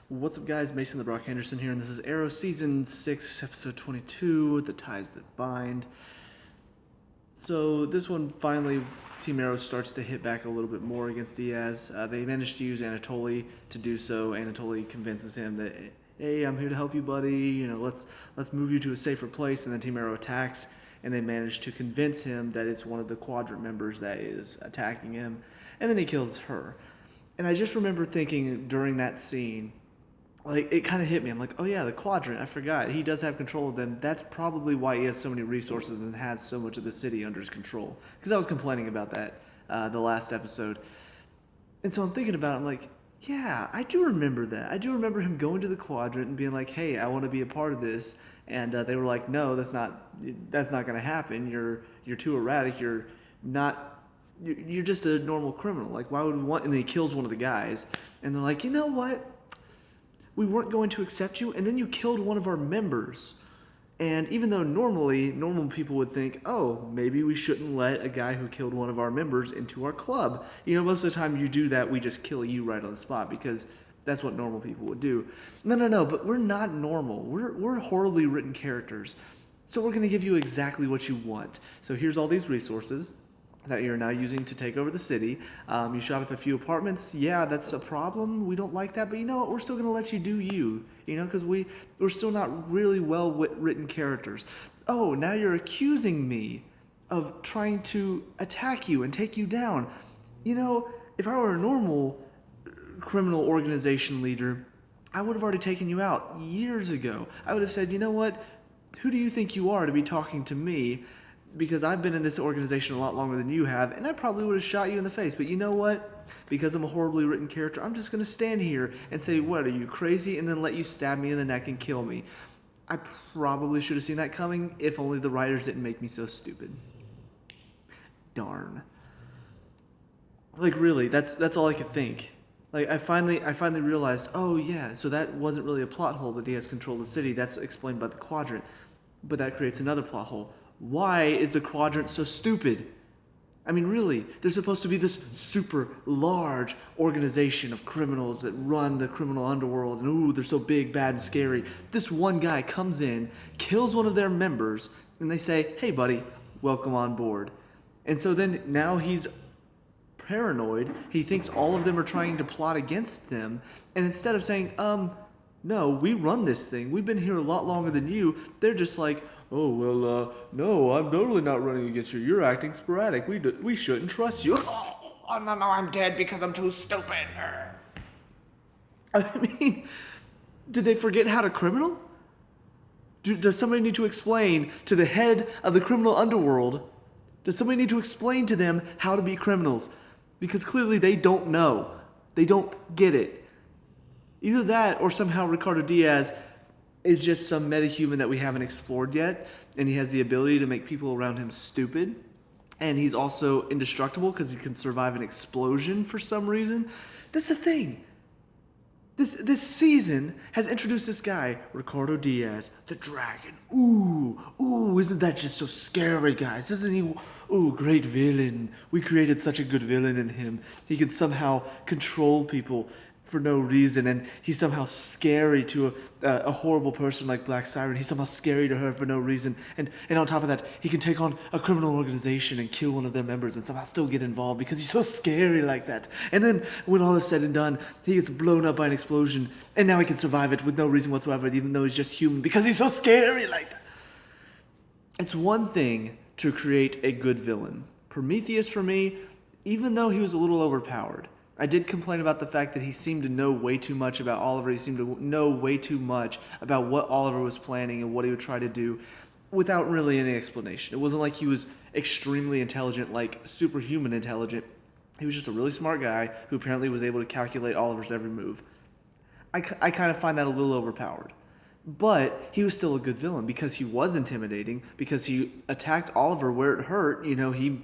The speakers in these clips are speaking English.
What's up, guys? Mason the Brock Henderson here, and this is Arrow Season 6, Episode 22, The Ties That Bind. So, this one finally, Team Arrow starts to hit back a little bit more against Diaz. They manage to use Anatoly to do so. Anatoly convinces him that, hey, I'm here to help you, buddy. Let's move you to a safer place. And then Team Arrow attacks, and they manage to convince him that it's one of the Quadrant members that is attacking him. And then he kills her. And I just remember thinking during that scene, like, it kind of hit me. I'm like, oh yeah, the Quadrant, I forgot. He does have control of them. That's probably why he has so many resources and has so much of the city under his control. Because I was complaining about that the last episode. And so I'm thinking about it, I'm like, yeah, I do remember that. I do remember him going to the Quadrant and being like, hey, I want to be a part of this. And they were like, no, that's not going to happen. You're too erratic. You're just a normal criminal. Like, why would we want? And then he kills one of the guys. And they're like, you know what? We weren't going to accept you, and then you killed one of our members. And even though normally, normal people would think, oh, maybe we shouldn't let a guy who killed one of our members into our club. Most of the time you do that, we just kill you right on the spot, because that's what normal people would do. No, but we're not normal. We're horribly written characters. So we're going to give you exactly what you want. So here's all these resources that you're now using to take over the city. You shot up a few apartments. Yeah, that's a problem. We don't like that, but you know what? We're still going to let you do you. Because we're still not really well-written characters. Oh, now you're accusing me of trying to attack you and take you down. If I were a normal criminal organization leader, I would have already taken you out years ago. I would have said, you know what? Who do you think you are to be talking to me? Because I've been in this organization a lot longer than you have, and I probably would have shot you in the face. But you know what? Because I'm a horribly written character, I'm just going to stand here and say, what, are you crazy? And then let you stab me in the neck and kill me. I probably should have seen that coming, if only the writers didn't make me so stupid. Darn. Like, really, that's all I could think. Like, I finally realized, oh yeah, so that wasn't really a plot hole that he has control of the city. That's explained by the Quadrant. But that creates another plot hole. Why is the Quadrant so stupid? I mean, really, they're supposed to be this super large organization of criminals that run the criminal underworld, and ooh, they're so big, bad, and scary. This one guy comes in, kills one of their members, and they say, hey, buddy, welcome on board. And so then now he's paranoid. He thinks all of them are trying to plot against them, and instead of saying, no, we run this thing. We've been here a lot longer than you. They're just like, oh, well, no, I'm totally not running against you. You're acting sporadic. We shouldn't trust you. Oh, no, I'm dead because I'm too stupid. I mean, did they forget how to criminal? Does somebody need to explain to the head of the criminal underworld, does somebody need to explain to them how to be criminals? Because clearly they don't know. They don't get it. Either that or somehow Ricardo Diaz is just some metahuman that we haven't explored yet, and he has the ability to make people around him stupid, and he's also indestructible because he can survive an explosion for some reason. That's the thing. This season has introduced this guy, Ricardo Diaz, the dragon. Ooh, isn't that just so scary, guys? Isn't he? Ooh, great villain. We created such a good villain in him. He can somehow control people for no reason, and he's somehow scary to a horrible person like Black Siren. He's somehow scary to her for no reason, and on top of that, he can take on a criminal organization and kill one of their members and somehow still get involved because he's so scary like that. And then when all is said and done, he gets blown up by an explosion, and now he can survive it with no reason whatsoever, even though he's just human, because he's so scary like that. It's one thing to create a good villain. Prometheus, for me, even though he was a little overpowered, I did complain about the fact that he seemed to know way too much about Oliver. He seemed to know way too much about what Oliver was planning and what he would try to do without really any explanation. It wasn't like he was extremely intelligent, like superhuman intelligent. He was just a really smart guy who apparently was able to calculate Oliver's every move. I kind of find that a little overpowered. But he was still a good villain because he was intimidating, because he attacked Oliver where it hurt. He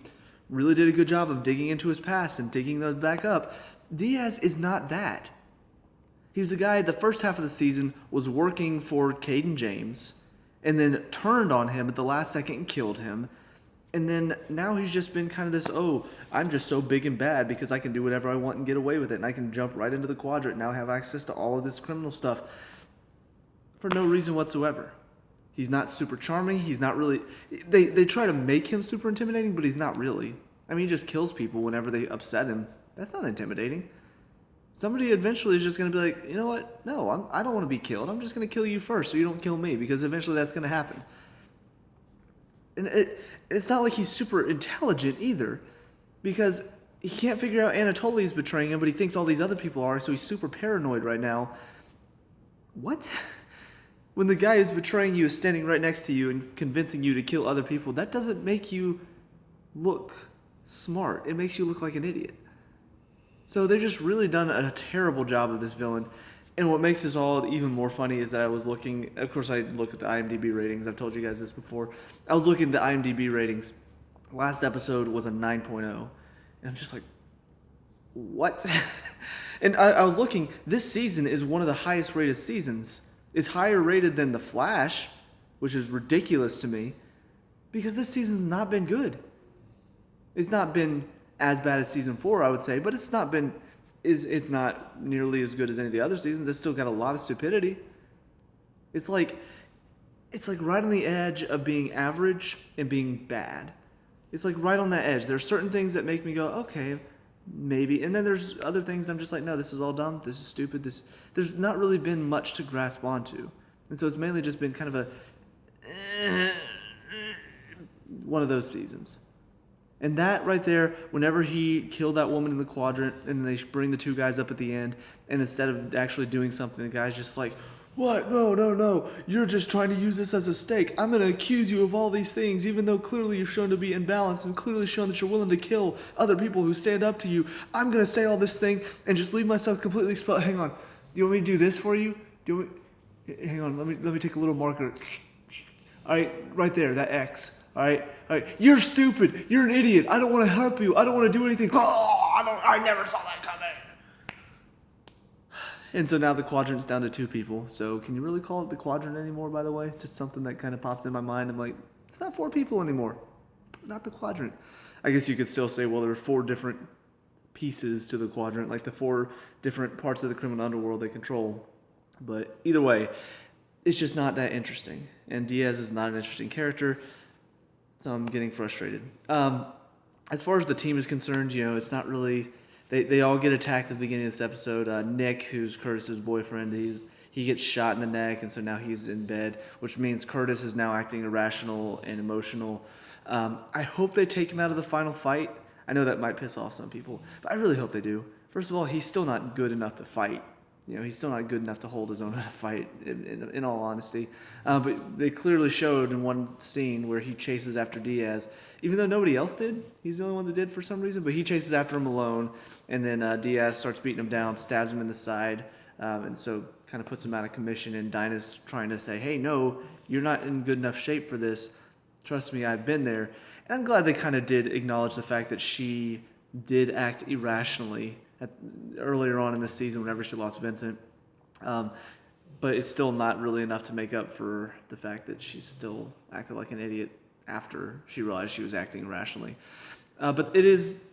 really did a good job of digging into his past and digging those back up. Diaz is not that. He was a guy, the first half of the season, was working for Caden James, and then turned on him at the last second and killed him. And then now he's just been kind of this, oh, I'm just so big and bad because I can do whatever I want and get away with it. And I can jump right into the quadrant and now have access to all of this criminal stuff for no reason whatsoever. He's not super charming. He's not really. They try to make him super intimidating, but he's not really. I mean, he just kills people whenever they upset him. That's not intimidating. Somebody eventually is just going to be like, you know what? No, I don't want to be killed. I'm just going to kill you first so you don't kill me, because eventually that's going to happen. And it's not like he's super intelligent either, because he can't figure out Anatoly's betraying him, but he thinks all these other people are, so he's super paranoid right now. What? When the guy who's betraying you is standing right next to you and convincing you to kill other people, that doesn't make you look smart. It makes you look like an idiot. So they've just really done a terrible job of this villain. And what makes this all even more funny is that I was looking, of course I look at the IMDb ratings, I've told you guys this before. I was looking at the IMDb ratings. Last episode was a 9.0. And I'm just like, what? And I was looking, this season is one of the highest rated seasons. It's higher rated than The Flash, which is ridiculous to me, because this season's not been good. It's not been as bad as season 4, I would say, but it's not nearly as good as any of the other seasons. It's still got a lot of stupidity. It's like right on the edge of being average and being bad. It's like right on that edge. There are certain things that make me go, okay, maybe. And then there's other things I'm just like, no, this is all dumb. This is stupid. There's not really been much to grasp onto. And so it's mainly just been kind of one of those seasons. And that right there, whenever he killed that woman in the quadrant, and they bring the two guys up at the end, and instead of actually doing something, the guy's just like, what? No. You're just trying to use this as a stake. I'm going to accuse you of all these things, even though clearly you're shown to be imbalanced and clearly shown that you're willing to kill other people who stand up to you. I'm going to say all this thing and just leave myself completely exposed. Hang on. Do you want me to do this for you? Hang on. Let me take a little marker. All right, right there, that X. All right. You're stupid. You're an idiot. I don't want to help you. I don't want to do anything. I never saw that coming. And so now the quadrant's down to 2 people. So can you really call it the quadrant anymore, by the way? Just something that kind of popped in my mind. I'm like, it's not 4 people anymore. Not the quadrant. I guess you could still say, well, there are 4 different pieces to the quadrant, like the 4 different parts of the criminal underworld they control. But either way, it's just not that interesting. And Diaz is not an interesting character. So I'm getting frustrated. As far as the team is concerned, it's not really. They all get attacked at the beginning of this episode. Nick, who's Curtis's boyfriend, he gets shot in the neck, and so now he's in bed, which means Curtis is now acting irrational and emotional. I hope they take him out of the final fight. I know that might piss off some people, but I really hope they do. First of all, he's still not good enough to fight. He's still not good enough to hold his own in a fight, in all honesty. But they clearly showed in one scene where he chases after Diaz, even though nobody else did. He's the only one that did for some reason, but he chases after him alone, and then Diaz starts beating him down, stabs him in the side, and so kind of puts him out of commission, and Dinah's trying to say, hey, no, you're not in good enough shape for this. Trust me, I've been there. And I'm glad they kind of did acknowledge the fact that she did act irrationally earlier on in this season whenever she lost Vincent. But it's still not really enough to make up for the fact that she still acted like an idiot after she realized she was acting irrationally. But it is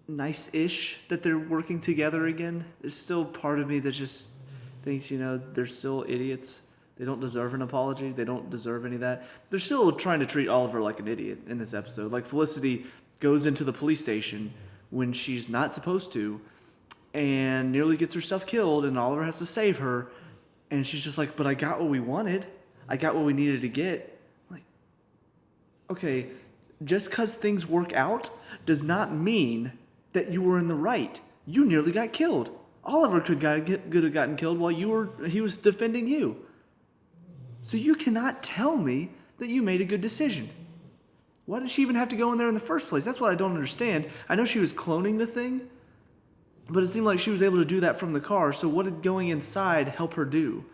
nice-ish that they're working together again. There's still part of me that just thinks, they're still idiots. They don't deserve an apology. They don't deserve any of that. They're still trying to treat Oliver like an idiot in this episode. Like Felicity goes into the police station when she's not supposed to, and nearly gets herself killed, and Oliver has to save her, and she's just like, but I got what we wanted. I got what we needed to get. Like, okay, just because things work out does not mean that you were in the right. You nearly got killed. Oliver could have gotten killed while he was defending you. So you cannot tell me that you made a good decision. Why did she even have to go in there in the first place? That's what I don't understand. I know she was cloning the thing, but it seemed like she was able to do that from the car. So what did going inside help her do?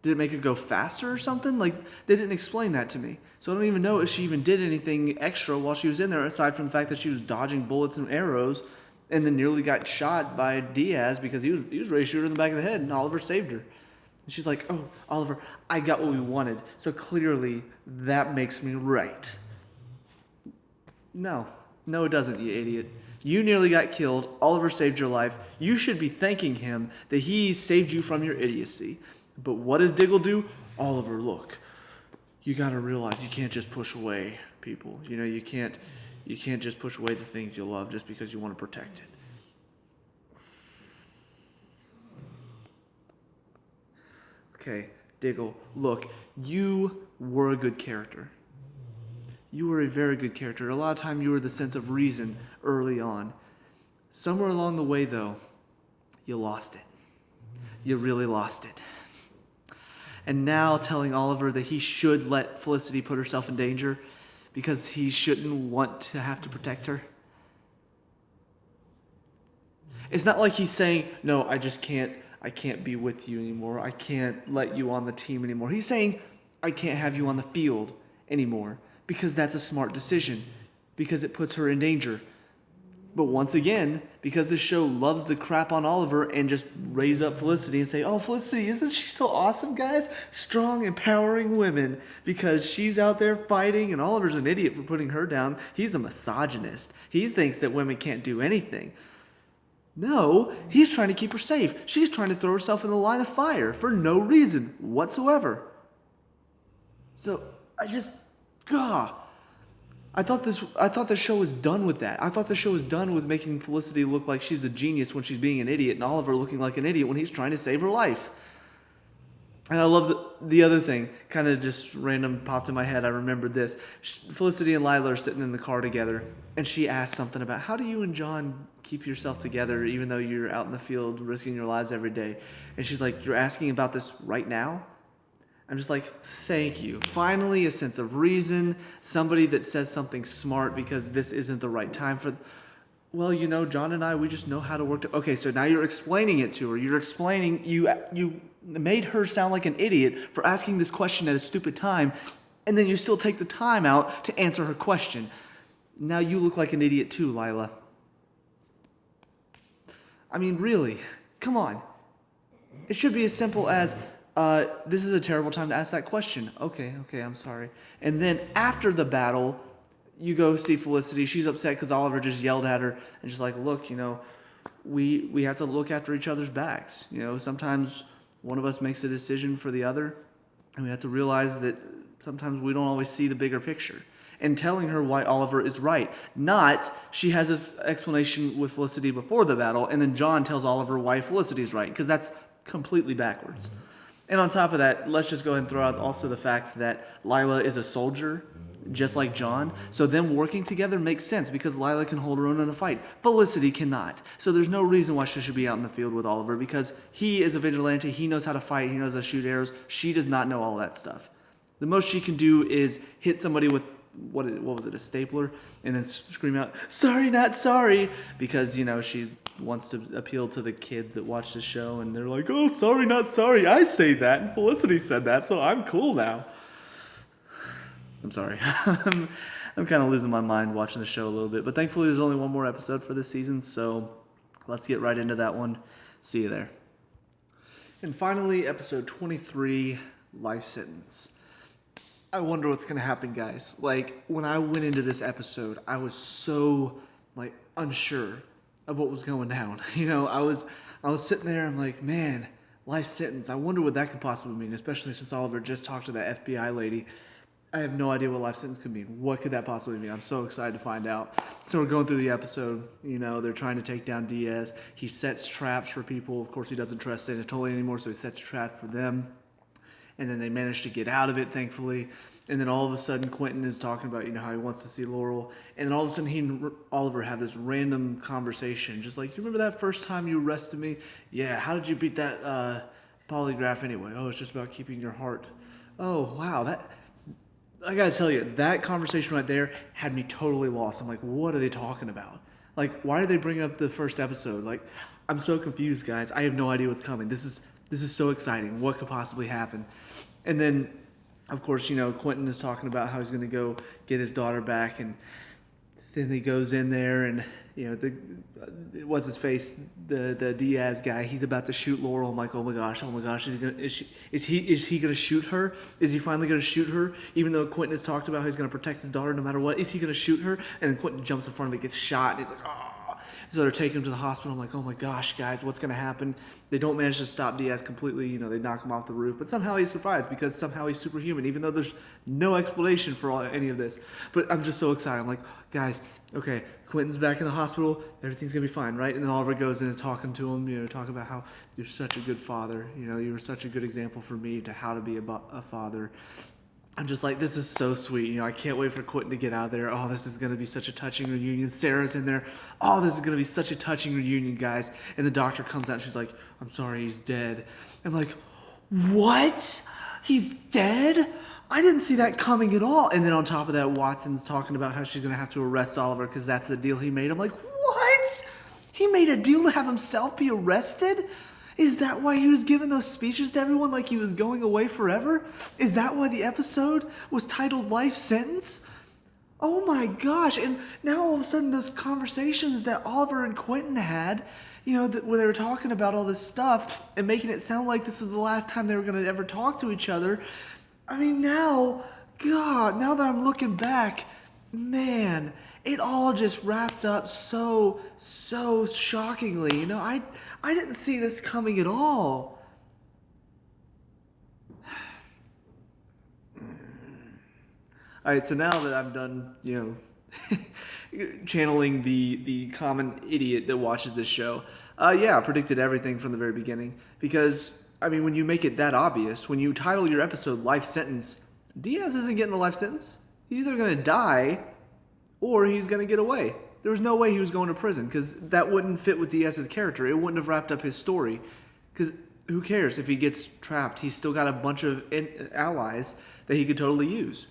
Did it make her go faster or something? Like, they didn't explain that to me. So I don't even know if she even did anything extra while she was in there, aside from the fact that she was dodging bullets and arrows and then nearly got shot by Diaz because he was ready to shoot her in the back of the head, and Oliver saved her. And she's like, oh, Oliver, I got what we wanted. So clearly that makes me right. No, it doesn't, you idiot. You nearly got killed. Oliver saved your life. You should be thanking him that he saved you from your idiocy. But what does Diggle do? Oliver, look, you got to realize you can't just push away people. You can't just push away the things you love just because you want to protect it. Okay, Diggle, look, you were a good character. You were a very good character. A lot of time you were the sense of reason early on. Somewhere along the way, though, you lost it. You really lost it. And now telling Oliver that he should let Felicity put herself in danger because he shouldn't want to have to protect her. It's not like he's saying, no, I can't be with you anymore. I can't let you on the team anymore. He's saying, I can't have you on the field anymore because that's a smart decision, because it puts her in danger. But once again, because this show loves to crap on Oliver and just raise up Felicity and say, oh, Felicity, isn't she so awesome, guys? Strong, empowering women, because she's out there fighting, and Oliver's an idiot for putting her down. He's a misogynist. He thinks that women can't do anything. No, he's trying to keep her safe. She's trying to throw herself in the line of fire for no reason whatsoever. So, I thought the show was done with that. I thought the show was done with making Felicity look like she's a genius when she's being an idiot, and Oliver looking like an idiot when he's trying to save her life. And I love the other thing, kind of just random popped in my head. I remembered this. Felicity and Lila are sitting in the car together, and she asked something about, how do you and John keep yourself together even though you're out in the field risking your lives every day? And she's like, you're asking about this right now? I'm just like, thank you. Finally, a sense of reason, somebody that says something smart because this isn't the right time for... Well, John and I, we just know how to work... Okay, so now you're explaining it to her. You're explaining... You made her sound like an idiot for asking this question at a stupid time, and then you still take the time out to answer her question. Now you look like an idiot too, Lila. I mean, really, come on. It should be as simple as... this is a terrible time to ask that question. Okay, I'm sorry. And then after the battle, you go see Felicity. She's upset because Oliver just yelled at her and just like, look, we have to look after each other's backs. Sometimes one of us makes a decision for the other, and we have to realize that sometimes we don't always see the bigger picture. And telling her why Oliver is right. Not, she has this explanation with Felicity before the battle, and then John tells Oliver why Felicity is right, because that's completely backwards. And on top of that, let's just go ahead and throw out also the fact that Lila is a soldier, just like John. So them working together makes sense because Lila can hold her own in a fight. Felicity cannot. So there's no reason why she should be out in the field with Oliver because he is a vigilante. He knows how to fight. He knows how to shoot arrows. She does not know all that stuff. The most she can do is hit somebody with, what was it, a stapler? And then scream out, sorry, not sorry, because, she wants to appeal to the kid that watched the show, and they're like, oh, sorry, not sorry, I say that, and Felicity said that, so I'm cool now. I'm sorry. I'm kind of losing my mind watching the show a little bit, but thankfully there's only one more episode for this season, so let's get right into that one. See you there. And finally, episode 23, Life Sentence. I wonder what's going to happen, guys. Like, when I went into this episode, I was so, unsure of what was going down. I was sitting there, I'm like, man, life sentence. I wonder what that could possibly mean, especially since Oliver just talked to that FBI lady. I have no idea what life sentence could mean. What could that possibly mean? I'm so excited to find out. So we're going through the episode. They're trying to take down Diaz. He sets traps for people. Of course, he doesn't trust Anatoly anymore, so he sets a trap for them. And then they manage to get out of it, thankfully. And then all of a sudden, Quentin is talking about, how he wants to see Laurel. And then all of a sudden, he and Oliver have this random conversation. Just like, you remember that first time you arrested me? Yeah, how did you beat that polygraph anyway? Oh, it's just about keeping your heart. Oh, wow, I gotta tell you, that conversation right there had me totally lost. I'm like, what are they talking about? Like, why are they bringing up the first episode? Like, I'm so confused, guys. I have no idea what's coming. This is so exciting. What could possibly happen? And then, of course, Quentin is talking about how he's going to go get his daughter back, and then he goes in there and, what's his face, the Diaz guy, he's about to shoot Laurel. I'm like, oh my gosh, is he gonna shoot her? Is he finally gonna shoot her? Even though Quentin has talked about how he's gonna protect his daughter no matter what, is he gonna shoot her? And then Quentin jumps in front of him, gets shot, and he's like, oh. So they're taking him to the hospital. I'm like, oh my gosh, guys, what's gonna happen? They don't manage to stop Diaz completely. They knock him off the roof, but somehow he survives because somehow he's superhuman, even though there's no explanation for any of this. But I'm just so excited. I'm like, guys, okay, Quentin's back in the hospital. Everything's gonna be fine, right? And then Oliver goes in and is talking to him, talking about how you're such a good father. You were such a good example for me to how to be a father. I'm just like, this is so sweet. I can't wait for Quentin to get out of there. Oh, this is going to be such a touching reunion. Sarah's in there. Oh, this is going to be such a touching reunion, guys. And the doctor comes out and she's like, I'm sorry, he's dead. I'm like, what? He's dead? I didn't see that coming at all. And then on top of that, Watson's talking about how she's going to have to arrest Oliver because that's the deal he made. I'm like, what? He made a deal to have himself be arrested? Is that why he was giving those speeches to everyone like he was going away forever? Is that why the episode was titled Life Sentence? Oh my gosh. And now all of a sudden those conversations that Oliver and Quentin had, where they were talking about all this stuff and making it sound like this was the last time they were going to ever talk to each other. I mean, now that I'm looking back, man, it all just wrapped up so shockingly. I didn't see this coming at all. All right, so now that I'm done, channeling the common idiot that watches this show, I predicted everything from the very beginning. Because, when you make it that obvious, when you title your episode Life Sentence, Diaz isn't getting a life sentence. He's either going to die or he's going to get away. There was no way he was going to prison because that wouldn't fit with Diaz's character. It wouldn't have wrapped up his story. Because who cares if he gets trapped? He's still got a bunch of allies that he could totally use.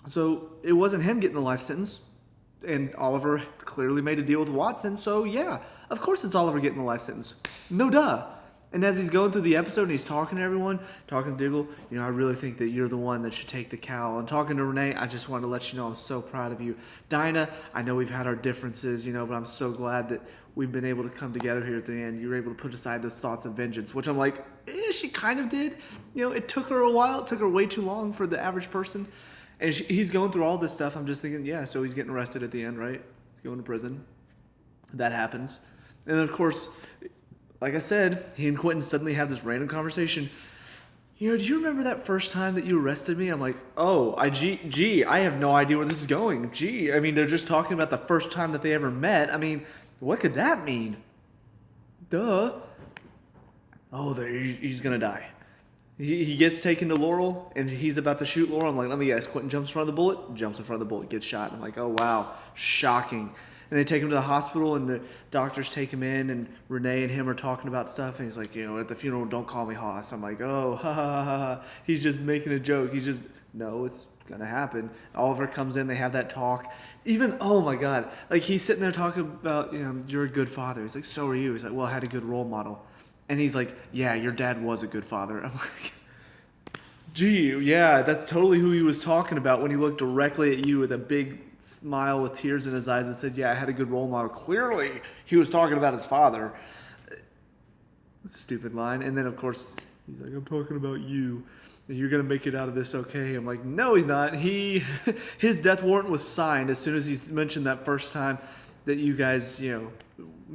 So it wasn't him getting a life sentence. And Oliver clearly made a deal with Watson. So yeah, of course it's Oliver getting a life sentence. No duh. And as he's going through the episode and he's talking to everyone, talking to Diggle, I really think that you're the one that should take the cowl. And talking to Renee, I just wanted to let you know I'm so proud of you. Dinah, I know we've had our differences, but I'm so glad that we've been able to come together here at the end. You were able to put aside those thoughts of vengeance, which I'm like, she kind of did. It took her a while. It took her way too long for the average person. And he's going through all this stuff. I'm just thinking, so he's getting arrested at the end, right? He's going to prison. That happens. And of course, like I said, he and Quentin suddenly have this random conversation. Do you remember that first time that you arrested me? I'm like, oh, I have no idea where this is going. They're just talking about the first time that they ever met. What could that mean? Duh. Oh, he's going to die. He gets taken to Laurel, and he's about to shoot Laurel. I'm like, let me guess. Quentin jumps in front of the bullet, jumps in front of the bullet, gets shot. I'm like, oh, wow, shocking. And they take him to the hospital, and the doctors take him in, and Renee and him are talking about stuff, and he's like, at the funeral, don't call me Hoss. I'm like, oh, ha, ha, ha, ha. He's just making a joke. No, it's going to happen. Oliver comes in, they have that talk. Oh my God, he's sitting there talking about, you're a good father. He's like, so are you? He's like, well, I had a good role model. And he's like, yeah, your dad was a good father. I'm like, yeah, that's totally who he was talking about when he looked directly at you with a big smile with tears in his eyes and said, yeah, I had a good role model. Clearly, he was talking about his father. Stupid line. And then, of course, he's like, I'm talking about you. And you're going to make it out of this okay. I'm like, no, he's not. His death warrant was signed as soon as he mentioned that first time that you guys,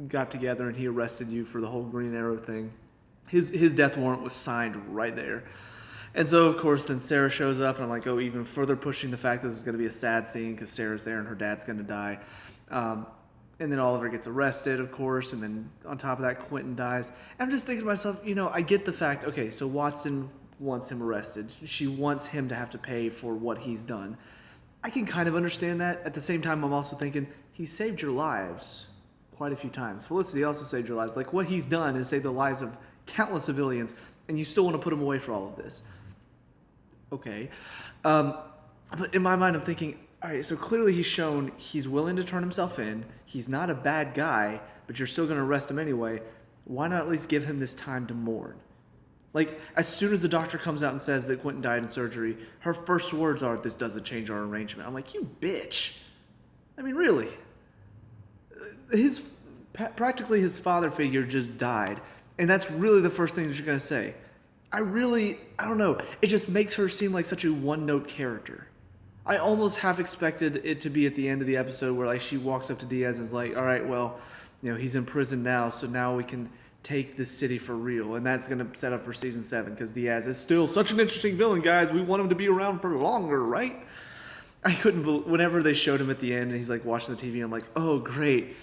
got together and he arrested you for the whole Green Arrow thing. His death warrant was signed right there. And so, of course, then Sarah shows up, and I'm like, even further pushing the fact that this is going to be a sad scene because Sarah's there and her dad's going to die. And then Oliver gets arrested, of course, and then on top of that, Quentin dies. And I'm just thinking to myself, I get the fact, okay, so Watson wants him arrested. She wants him to have to pay for what he's done. I can kind of understand that. At the same time, I'm also thinking, he saved your lives quite a few times. Felicity also saved your lives. What he's done is saved the lives of countless civilians, and you still want to put him away for all of this. Okay. But in my mind, I'm thinking, all right, so clearly he's shown he's willing to turn himself in. He's not a bad guy, but you're still going to arrest him anyway. Why not at least give him this time to mourn? As soon as the doctor comes out and says that Quentin died in surgery, her first words are, this doesn't change our arrangement. I'm like, you bitch. I mean, really. Practically his father figure just died. And that's really the first thing that you're going to say. I don't know. It just makes her seem like such a one-note character. I almost half expected it to be at the end of the episode where like she walks up to Diaz and is like, all right, well, he's in prison now, so now we can take this city for real. And that's going to set up for season 7 because Diaz is still such an interesting villain, guys. We want him to be around for longer, right? I couldn't believe, whenever they showed him at the end and he's like watching the TV, I'm like, oh, great.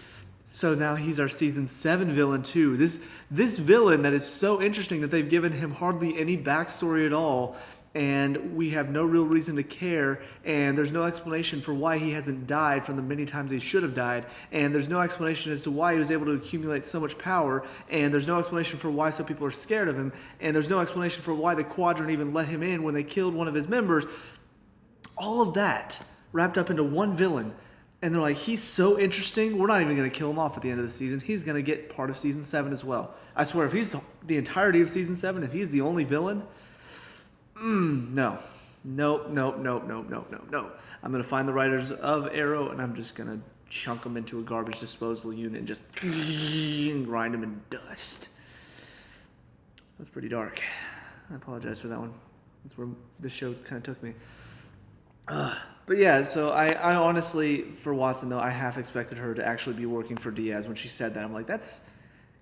So now he's our season 7 villain too. This villain that is so interesting that they've given him hardly any backstory at all, and we have no real reason to care, and there's no explanation for why he hasn't died from the many times he should have died, and there's no explanation as to why he was able to accumulate so much power, and there's no explanation for why some people are scared of him, and there's no explanation for why the Quadrant even let him in when they killed one of his members. All of that wrapped up into one villain. And they're like, he's so interesting, we're not even going to kill him off at the end of the season. He's going to get part of season 7 as well. I swear, if he's the entirety of season 7, if he's the only villain, no. Nope. I'm going to find the writers of Arrow, and I'm just going to chunk them into a garbage disposal unit and just grind them in dust. That's pretty dark. I apologize for that one. That's where this show kind of took me. But yeah, so I honestly, for Watson though, I half expected her to actually be working for Diaz when she said that. I'm like, that's,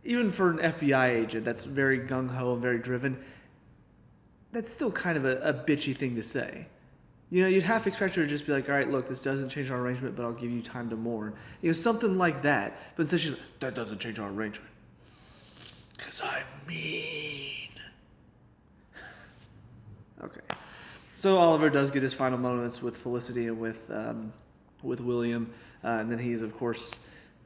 even for an FBI agent that's very gung-ho and very driven, that's still kind of a bitchy thing to say. You'd half expect her to just be like, all right, look, this doesn't change our arrangement, but I'll give you time to mourn. Something like that. But instead she's like, that doesn't change our arrangement. Because I'm mean. Okay. So Oliver does get his final moments with Felicity and with William, and then he's of course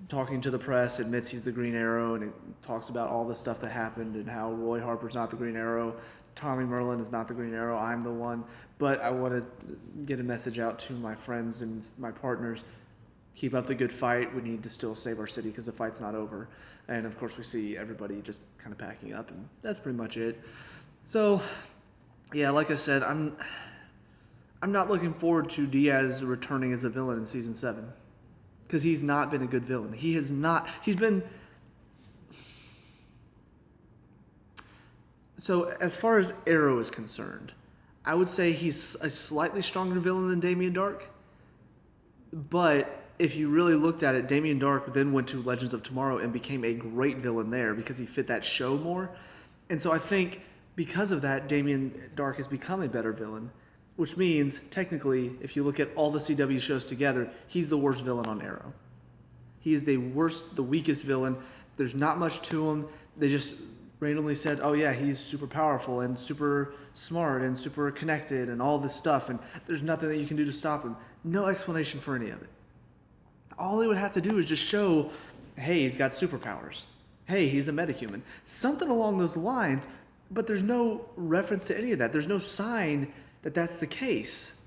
talking to the press, admits he's the Green Arrow, and it talks about all the stuff that happened and how Roy Harper's not the Green Arrow, Tommy Merlin is not the Green Arrow, I'm the one. But I want to get a message out to my friends and my partners: keep up the good fight. We need to still save our city because the fight's not over. And of course we see everybody just kind of packing up, and that's pretty much it. So yeah, like I said, I'm not looking forward to Diaz returning as a villain in season 7. Because he's not been a good villain. He's been... So as far as Arrow is concerned, I would say he's a slightly stronger villain than Damien Dark. But if you really looked at it, Damien Dark then went to Legends of Tomorrow and became a great villain there because he fit that show more. And so I think because of that, Damien Dark has become a better villain. Which means, technically, if you look at all the CW shows together, he's the worst villain on Arrow. He is the weakest villain. There's not much to him. They just randomly said, oh yeah, he's super powerful and super smart and super connected and all this stuff, and there's nothing that you can do to stop him. No explanation for any of it. All they would have to do is just show, hey, he's got superpowers. Hey, he's a metahuman. Something along those lines, but there's no reference to any of that. There's no sign that that's the case.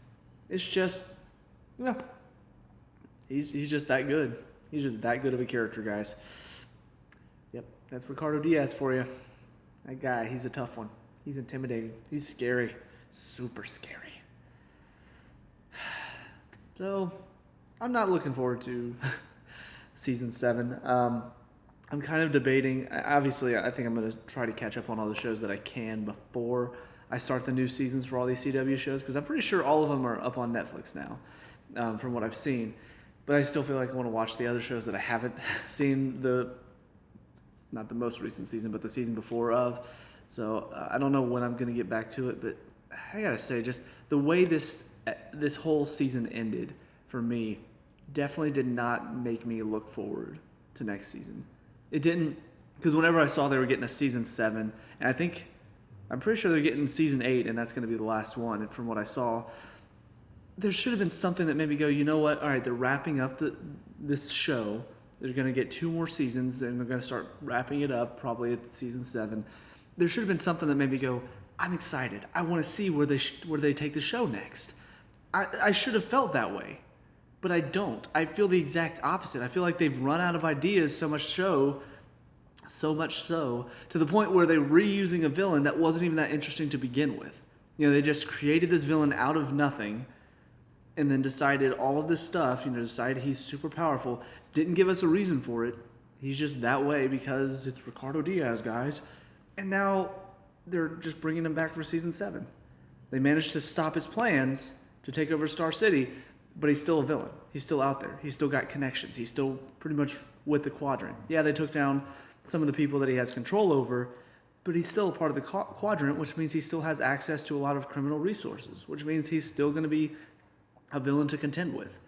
It's just, he's just that good. He's just that good of a character, guys. Yep, that's Ricardo Diaz for you. That guy, he's a tough one. He's intimidating. He's scary. Super scary. So, I'm not looking forward to season 7. I'm kind of debating. Obviously, I think I'm going to try to catch up on all the shows that I can before I start the new seasons for all these CW shows, because I'm pretty sure all of them are up on Netflix now, from what I've seen. But I still feel like I want to watch the other shows that I haven't seen, not the most recent season, but the season before of. So I don't know when I'm going to get back to it, but I gotta say, just the way this whole season ended for me definitely did not make me look forward to next season. It didn't, because whenever I saw they were getting a season 7, and I'm pretty sure they're getting season 8, and that's going to be the last one. And from what I saw, there should have been something that made me go, you know what? All right, they're wrapping up this show. They're going to get 2 more seasons, and they're going to start wrapping it up probably at season 7. There should have been something that made me go, I'm excited. I want to see where they take the show next. I should have felt that way, but I don't. I feel the exact opposite. I feel like they've run out of ideas so much so to the point where they're reusing a villain that wasn't even that interesting to begin with. They just created this villain out of nothing, and then decided all of this stuff, decided he's super powerful, didn't give us a reason for it. He's just that way because it's Ricardo Diaz, guys. And now they're just bringing him back for season 7. They managed to stop his plans to take over Star City, but he's still a villain. He's still out there. He's still got connections. He's still pretty much with the Quadrant. Yeah, they took down some of the people that he has control over, but he's still a part of the Quadrant, which means he still has access to a lot of criminal resources, which means he's still going to be a villain to contend with.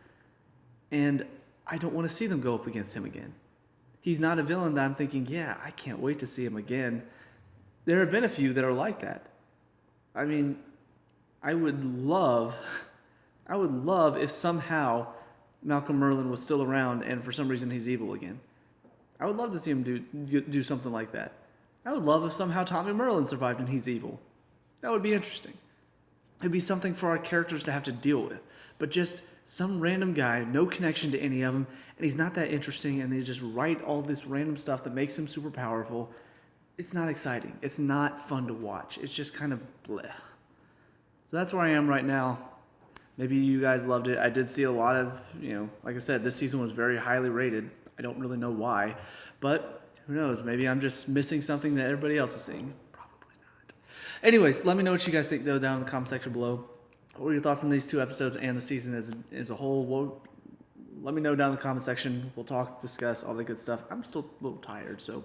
And I don't want to see them go up against him again. He's not a villain that I'm thinking, yeah, I can't wait to see him again. There have been a few that are like that. I mean, I would love if somehow Malcolm Merlin was still around and for some reason he's evil again. I would love to see him do something like that. I would love if somehow Tommy Merlin survived and he's evil. That would be interesting. It'd be something for our characters to have to deal with. But just some random guy, no connection to any of them, and he's not that interesting, and they just write all this random stuff that makes him super powerful. It's not exciting. It's not fun to watch. It's just kind of bleh. So that's where I am right now. Maybe you guys loved it. I did see a lot of, like I said, this season was very highly rated. I don't really know why, but who knows? Maybe I'm just missing something that everybody else is seeing. Probably not. Anyways, let me know what you guys think, though, down in the comment section below. What are your thoughts on these 2 episodes and the season as a whole? Let me know down in the comment section. We'll talk, discuss, all that good stuff. I'm still a little tired, so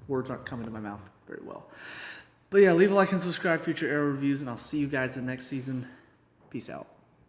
words aren't coming to my mouth very well. But yeah, leave a like and subscribe for future Arrow reviews, and I'll see you guys in the next season. Peace out.